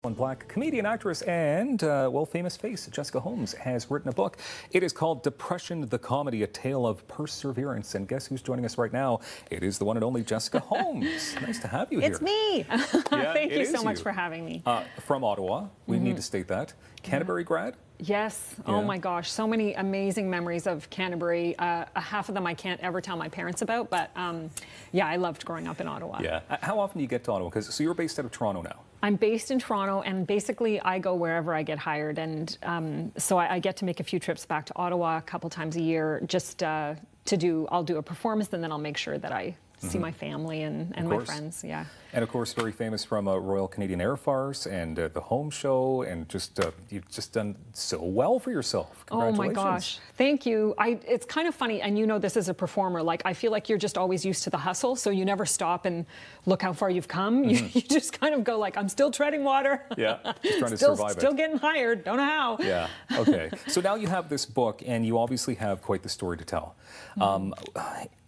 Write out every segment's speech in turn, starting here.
on Black comedian, actress, and, well, famous face Jessica Holmes has written a book. It is called Depression, the Comedy, A Tale of Perseverance. And guess who's joining us right now? It is the one and only Jessica Holmes. Nice to have you here. It's me. Yeah, Thank you so much for having me. From Ottawa. We need to state that. Canterbury grad? Yes. Yeah. Oh my gosh, so many amazing memories of Canterbury. Half of them I can't ever tell my parents about, but yeah, I loved growing up in Ottawa. Yeah. How often do you get to Ottawa? So you're based out of Toronto now. I'm based in Toronto, and basically I go wherever I get hired, and so I get to make a few trips back to Ottawa a couple times a year, just I'll do a performance, and then I'll make sure that I see my family and my friends. Yeah. And of course, very famous from Royal Canadian Air Farce and the Home Show, and just you've just done so well for yourself. Congratulations. Oh my gosh, thank you. It's kind of funny, and you know this as a performer, like I feel like you're just always used to the hustle, so you never stop and look how far you've come. You just kind of go like, I'm still treading water. Yeah, just trying to survive it. Still getting hired, don't know how. Yeah, okay. So now you have this book, and you obviously have quite the story to tell.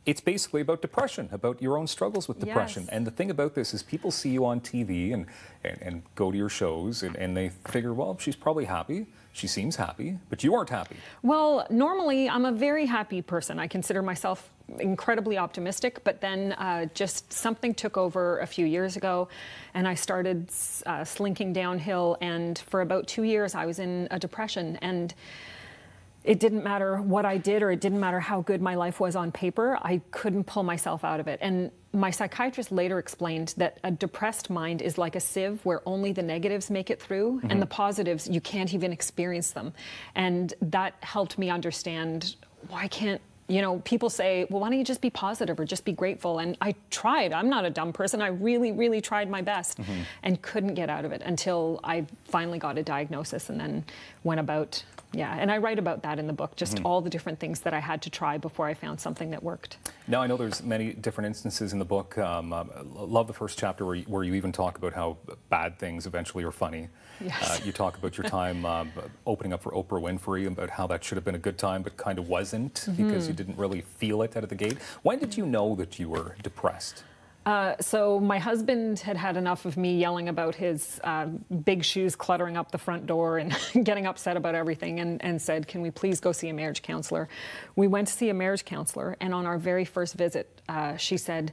It's basically about depression, about your own struggles with depression. Yes. And the thing about this is people see you on TV and go to your shows and they figure, well, she's probably happy. She seems happy, but you aren't happy. Well, normally I'm a very happy person. I consider myself incredibly optimistic, but then just something took over a few years ago and I started slinking downhill, and for about 2 years I was in a depression, and it didn't matter what I did, or it didn't matter how good my life was on paper, I couldn't pull myself out of it. And my psychiatrist later explained that a depressed mind is like a sieve where only the negatives make it through, and the positives, you can't even experience them. And that helped me understand, why can't, you know, people say, well, why don't you just be positive or just be grateful? And I tried. I'm not a dumb person. I really, really tried my best and couldn't get out of it until I finally got a diagnosis, and then went about. Yeah, and I write about that in the book, just all the different things that I had to try before I found something that worked. Now, I know there's many different instances in the book. Love the first chapter where you even talk about how bad things eventually are funny. Yes. You talk about your time opening up for Oprah Winfrey, about how that should have been a good time, but kind of wasn't because you didn't really feel it out of the gate. When did you know that you were depressed? So my husband had had enough of me yelling about his big shoes cluttering up the front door and getting upset about everything, and said, can we please go see a marriage counselor? We went to see a marriage counselor, and on our very first visit, she said,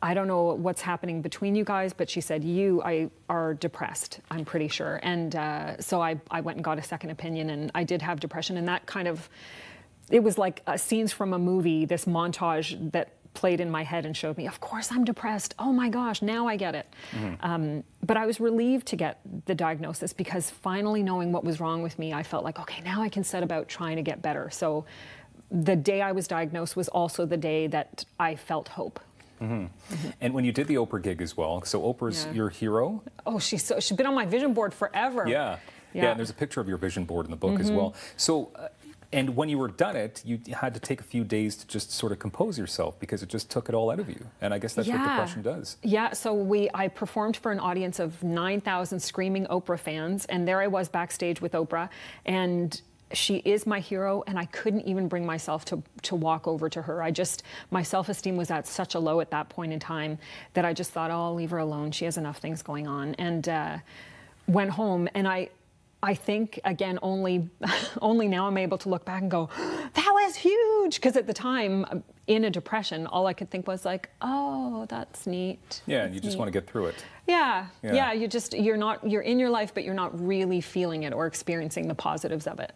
I don't know what's happening between you guys, but she said, you are depressed, I'm pretty sure. And so I went and got a second opinion, and I did have depression, and that kind of, it was like scenes from a movie, this montage that played in my head and showed me, of course I'm depressed. Oh my gosh, now I get it. But I was relieved to get the diagnosis, because finally knowing what was wrong with me, I felt like, okay, now I can set about trying to get better. So the day I was diagnosed was also the day that I felt hope. And when you did the Oprah gig as well, so Oprah's your hero? Oh, she's been on my vision board forever. Yeah, and there's a picture of your vision board in the book as well. So. And when you were done it, you had to take a few days to just sort of compose yourself, because it just took it all out of you. And I guess that's what depression does. Yeah, so I performed for an audience of 9,000 screaming Oprah fans, and there I was backstage with Oprah, and she is my hero, and I couldn't even bring myself to walk over to her. My self-esteem was at such a low at that point in time that I just thought, oh, I'll leave her alone. She has enough things going on. And went home, and I think, again, only now I'm able to look back and go, that was huge. Because at the time, in a depression, all I could think was like, oh, that's neat. Yeah, and you just want to get through it. Yeah, you're in your life, but you're not really feeling it or experiencing the positives of it.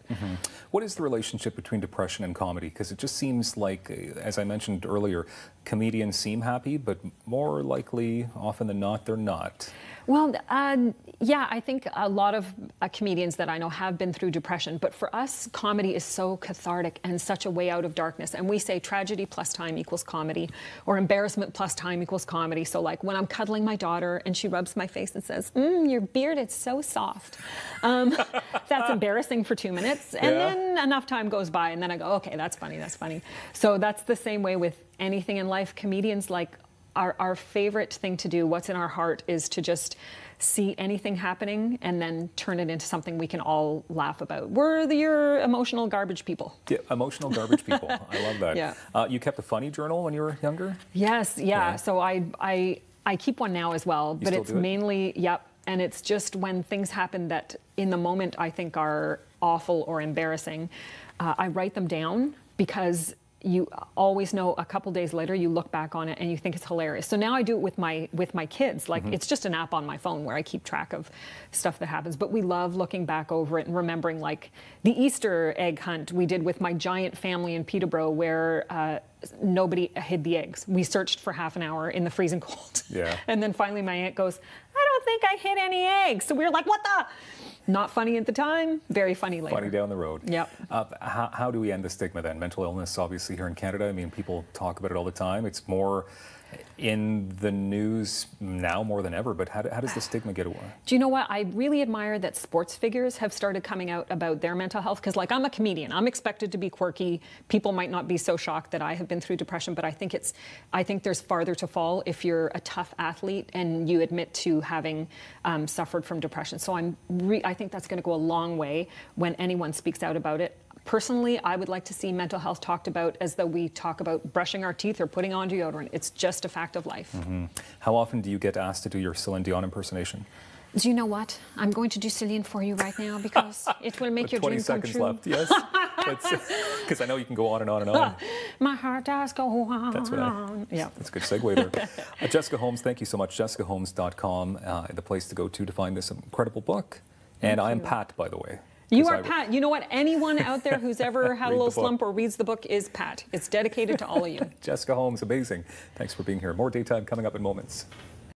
What is the relationship between depression and comedy? Because it just seems like, as I mentioned earlier, comedians seem happy, but more likely, often than not, they're not. Well, yeah, I think a lot of comedians that I know have been through depression, but for us, comedy is so cathartic and such a way out of darkness. And we say tragedy plus time equals comedy, or embarrassment plus time equals comedy. So like when I'm cuddling my daughter and she rubs my face and says, your beard is so soft. That's embarrassing for 2 minutes. And then enough time goes by, and then I go, okay, that's funny, that's funny. So that's the same way with anything in life. Comedians, like, our favorite thing to do, what's in our heart, is to just see anything happening and then turn it into something we can all laugh about. We're your emotional garbage people. Yeah, emotional garbage people. I love that. Yeah. You kept a funny journal when you were younger? Yes, yeah. So I keep one now as well, but it's mainly, And it's just when things happen that in the moment I think are awful or embarrassing, I write them down, because you always know a couple days later you look back on it and you think it's hilarious. So now I do it with my kids. Like, it's just an app on my phone where I keep track of stuff that happens. But we love looking back over it and remembering, like, the Easter egg hunt we did with my giant family in Peterborough, where nobody hid the eggs. We searched for half an hour in the freezing cold. Yeah. And then finally my aunt goes, "I don't think I hid any eggs." So we were like, what the? Not funny at the time, very funny later. Funny down the road. Yep. How do we end the stigma then? Mental illness, obviously, here in Canada, I mean, people talk about it all the time. It's more in the news now more than ever, but how does the stigma get away? Do you know what? I really admire that sports figures have started coming out about their mental health, because, like, I'm a comedian. I'm expected to be quirky. People might not be so shocked that I have been through depression, but I think there's farther to fall if you're a tough athlete and you admit to having suffered from depression. So I think that's going to go a long way when anyone speaks out about it. Personally, I would like to see mental health talked about as though we talk about brushing our teeth or putting on deodorant. It's just a fact of life. How often do you get asked to do your Celine Dion impersonation? Do you know what? I'm going to do Celine for you right now, because it will make your dream come true. 20 seconds left, yes. Because I know you can go on and on and on. My heart does go on. That's a good segue there. Jessica Holmes, thank you so much. JessicaHolmes.com, the place to go to find this incredible book. And I am Pat, by the way. You are Pat. You know what? Anyone out there who's ever had a little slump or reads the book is Pat. It's dedicated to all of you. Jessica Holmes, amazing. Thanks for being here. More Daytime coming up in moments.